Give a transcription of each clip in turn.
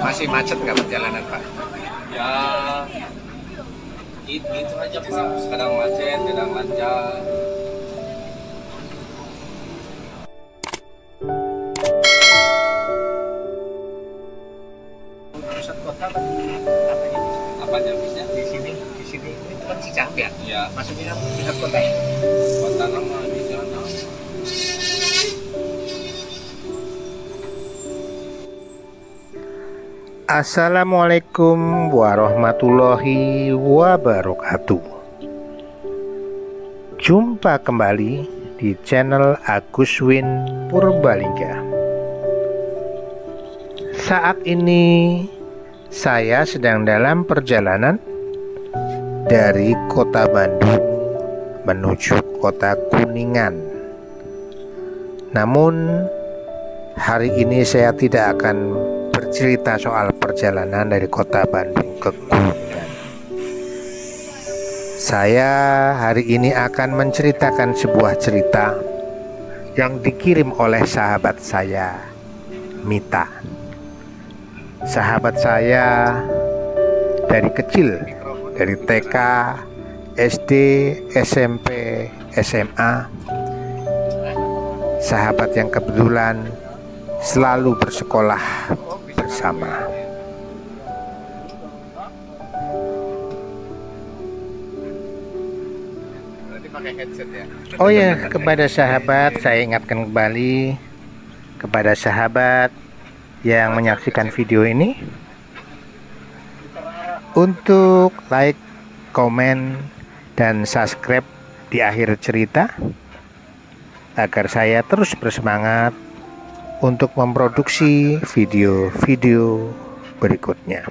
Masih macet nggak perjalanan, Pak? Ya gitu aja Pak, kadang macet kadang lancar. Pusat kota apa ini? Apa habisnya Di sini itu kan Cicampe ya? ya Maksudnya pusat kota ya? kota lama di sana. Assalamualaikum warahmatullahi wabarakatuh. Jumpa kembali di channel Agus Win Purbalingga. Saat ini saya sedang dalam perjalanan dari kota Bandung menuju kota Kuningan. Namun hari ini saya tidak akan bercerita soal perjalanan dari kota Bandung ke Kuningan. Saya hari ini akan menceritakan sebuah cerita yang dikirim oleh sahabat saya, Mita. Sahabat saya dari kecil, dari TK, SD, SMP, SMA. Sahabat yang kebetulan selalu bersekolah bersama. Berarti pakai headset ya? Oh ya, kepada sahabat saya ingatkan kembali, kepada sahabat yang menyaksikan video ini, untuk like, komen, dan subscribe di akhir cerita agar saya terus bersemangat untuk memproduksi video-video berikutnya.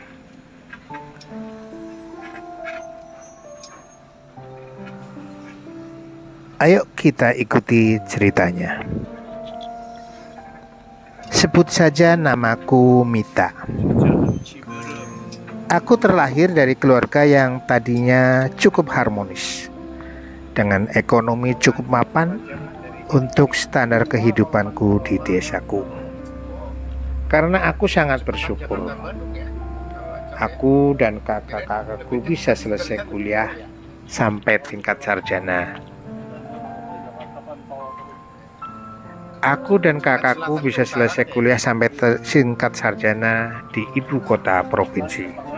Ayo kita ikuti ceritanya. Sebut saja namaku Mita. Aku terlahir dari keluarga yang tadinya cukup harmonis, dengan ekonomi cukup mapan untuk standar kehidupanku di desaku. Karena aku sangat bersyukur, aku dan kakak-kakakku bisa selesai kuliah sampai tingkat sarjana. Aku dan kakakku bisa selesai kuliah sampai tingkat sarjana di ibu kota provinsi.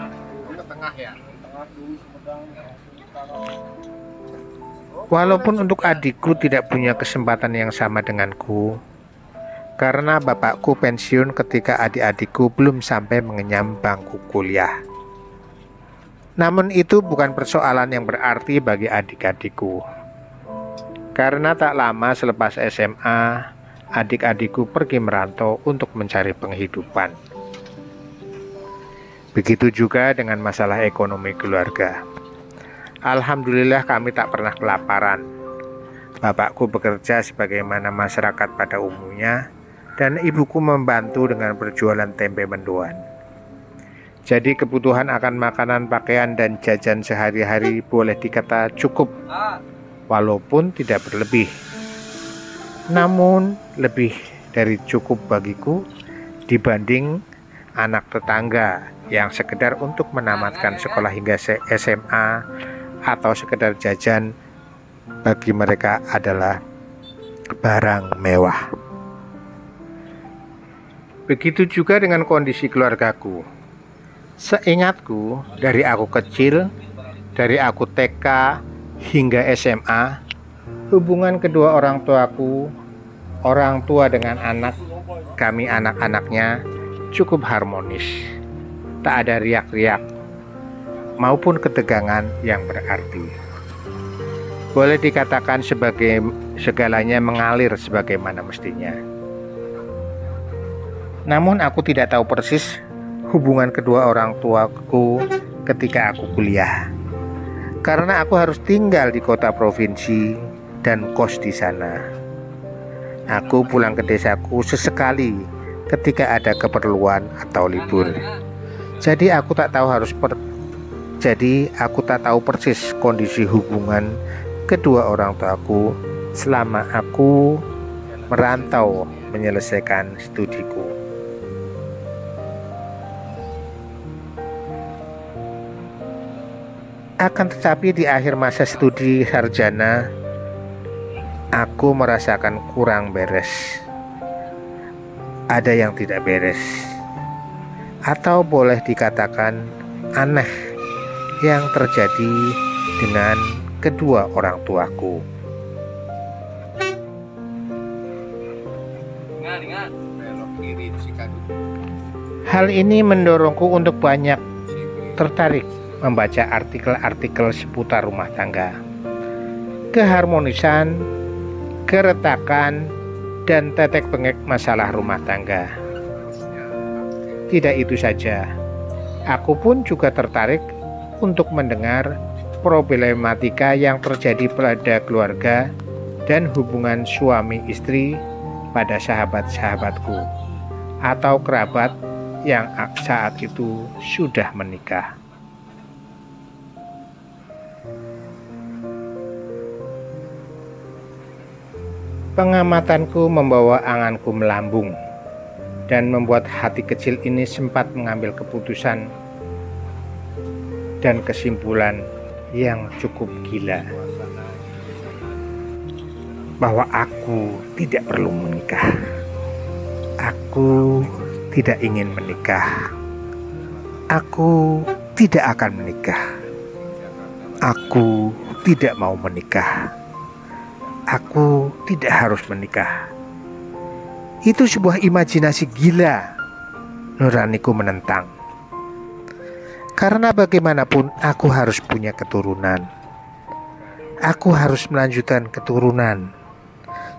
Walaupun untuk adikku tidak punya kesempatan yang sama denganku, karena bapakku pensiun ketika adik-adikku belum sampai mengenyam bangku kuliah. Namun itu bukan persoalan yang berarti bagi adik-adikku, karena tak lama selepas SMA, adik-adikku pergi merantau untuk mencari penghidupan. Begitu juga dengan masalah ekonomi keluarga. Alhamdulillah kami tak pernah kelaparan. Bapakku bekerja sebagaimana masyarakat pada umumnya, dan ibuku membantu dengan berjualan tempe mendoan. Jadi kebutuhan akan makanan, pakaian, dan jajan sehari-hari boleh dikata cukup, walaupun tidak berlebih. Namun lebih dari cukup bagiku dibanding anak tetangga yang sekedar untuk menamatkan sekolah hingga SMA atau sekedar jajan bagi mereka adalah barang mewah. Begitu juga dengan kondisi keluargaku. Seingatku, dari aku kecil, dari aku TK hingga SMA, hubungan kedua orang tuaku, orang tua dengan anak, kami anak-anaknya cukup harmonis. Tak ada riak-riak maupun ketegangan yang berarti. Boleh dikatakan sebagai segalanya mengalir sebagaimana mestinya. Namun aku tidak tahu persis hubungan kedua orang tuaku ketika aku kuliah, karena aku harus tinggal di kota provinsi dan kos di sana. Aku pulang ke desaku sesekali ketika ada keperluan atau libur. Jadi aku tak tahu persis kondisi hubungan kedua orang tuaku selama aku merantau menyelesaikan studiku. Akan tetapi di akhir masa studi sarjana, aku merasakan kurang beres. Ada yang tidak beres, atau boleh dikatakan aneh yang terjadi dengan kedua orang tuaku. Ingat. Belok kiri di Cikadu. Hal ini mendorongku untuk banyak tertarik membaca artikel-artikel seputar rumah tangga, keharmonisan, keretakan, dan tetek bengek masalah rumah tangga. Tidak itu saja, aku pun juga tertarik untuk mendengar problematika yang terjadi pada keluarga dan hubungan suami istri pada sahabat-sahabatku atau kerabat yang saat itu sudah menikah. Pengamatanku membawa anganku melambung dan membuat hati kecil ini sempat mengambil keputusan dan kesimpulan yang cukup gila, bahwa aku tidak perlu menikah. Aku tidak ingin menikah. Aku tidak akan menikah. Aku tidak mau menikah. Aku tidak harus menikah. Itu sebuah imajinasi gila. Nuraniku menentang. Karena bagaimanapun aku harus punya keturunan. Aku harus melanjutkan keturunan.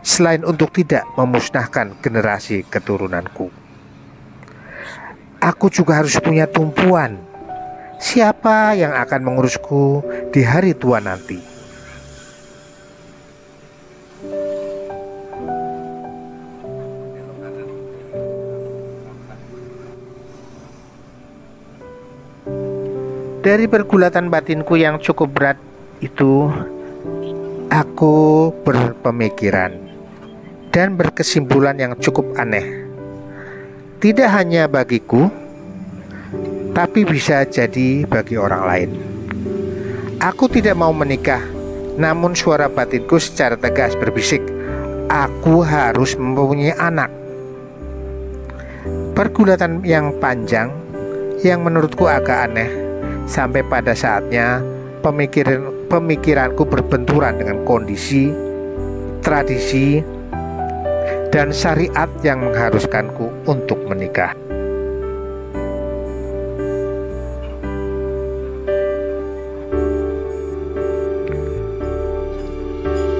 Selain untuk tidak memusnahkan generasi keturunanku. Aku juga harus punya tumpuan. Siapa yang akan mengurusku di hari tua nanti? Dari pergulatan batinku yang cukup berat itu, aku berpemikiran dan berkesimpulan yang cukup aneh. Tidak hanya bagiku, tapi bisa jadi bagi orang lain. Aku tidak mau menikah, namun suara batinku secara tegas berbisik, aku harus mempunyai anak. Pergulatan yang panjang, yang menurutku agak aneh, sampai pada saatnya pemikiranku berbenturan dengan kondisi, tradisi, dan syariat yang mengharuskanku untuk menikah.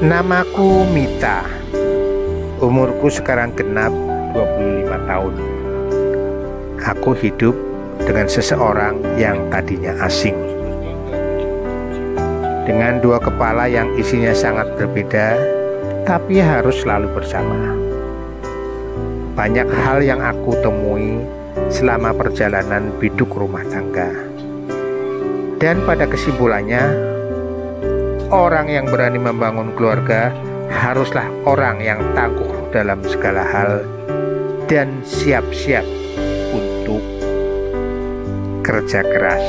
Namaku Mita. Umurku sekarang genap 25 tahun. Aku hidup dengan seseorang yang tadinya asing, dengan dua kepala yang isinya sangat berbeda, tapi harus selalu bersama. Banyak hal yang aku temui selama perjalanan biduk rumah tangga, dan pada kesimpulannya, orang yang berani membangun keluarga haruslah orang yang tangguh dalam segala hal dan siap-siap untuk kerja keras.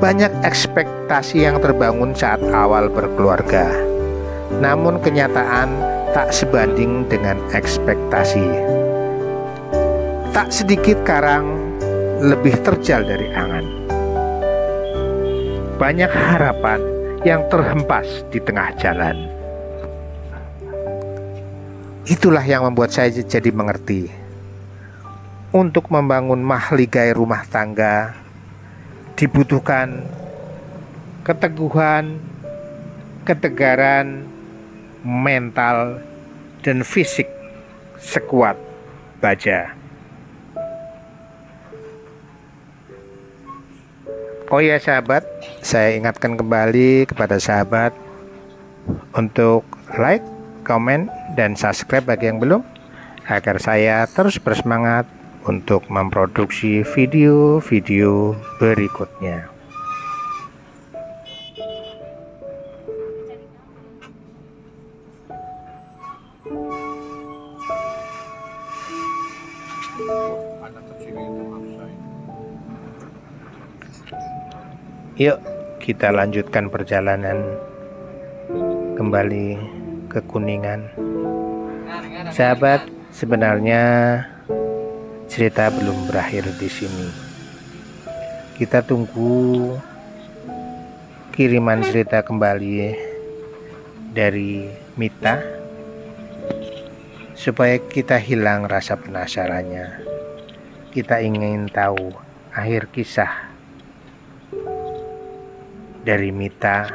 Banyak ekspektasi yang terbangun saat awal berkeluarga, namun kenyataan tak sebanding dengan ekspektasi. Tak sedikit karang lebih terjal dari angan. Banyak harapan yang terhempas di tengah jalan. Itulah yang membuat saya jadi mengerti. Untuk membangun mahligai rumah tangga dibutuhkan keteguhan, ketegaran, mental, dan fisik sekuat baja. Oh ya sahabat, saya ingatkan kembali kepada sahabat untuk like, komen, dan subscribe bagi yang belum, agar saya terus bersemangat untuk memproduksi video-video berikutnya. Anak kecil itu maksain. Yuk kita lanjutkan perjalanan kembali ke Kuningan. Sahabat, sebenarnya cerita belum berakhir di sini. Kita tunggu kiriman cerita kembali dari Mita supaya kita hilang rasa penasarannya. Kita ingin tahu akhir kisah dari Mita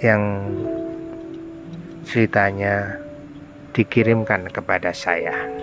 yang ceritanya dikirimkan kepada saya.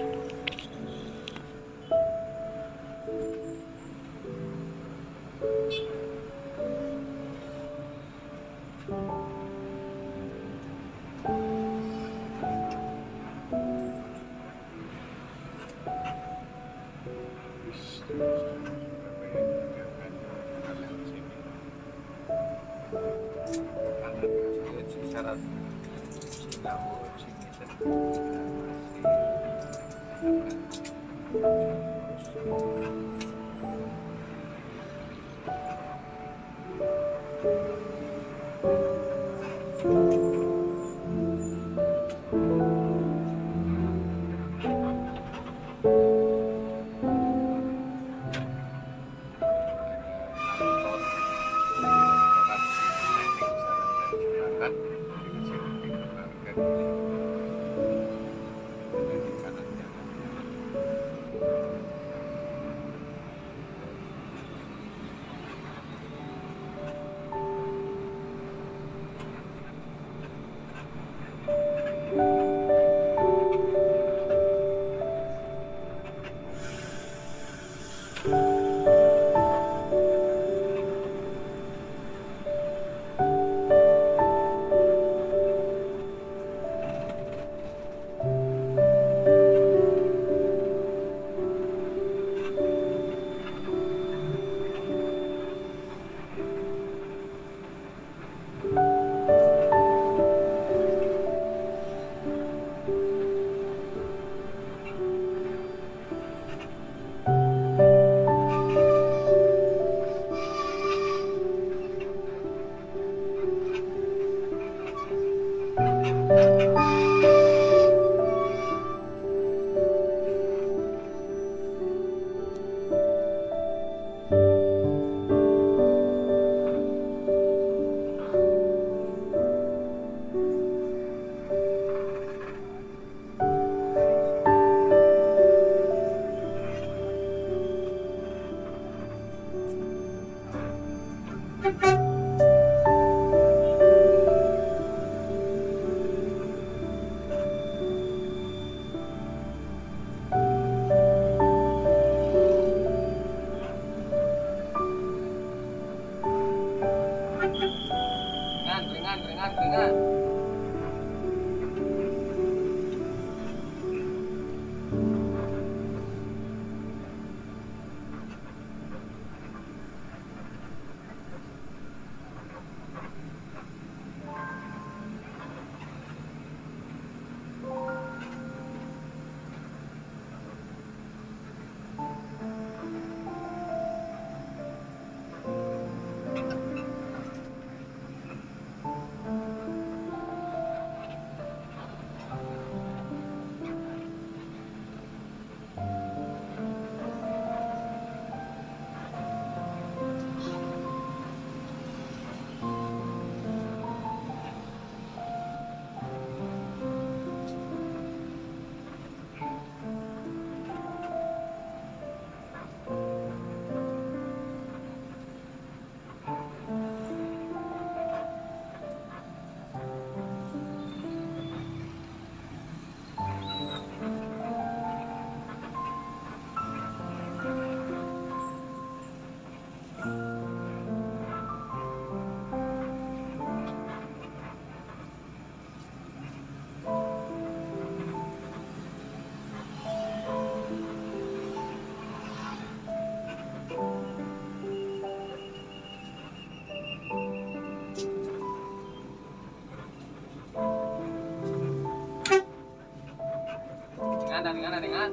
Ringan. Ringan.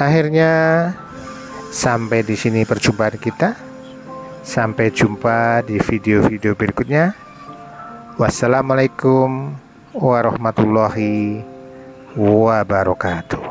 Akhirnya sampai di sini perjumpaan kita. Sampai jumpa di video-video berikutnya. Wassalamualaikum warahmatullahi wabarakatuh.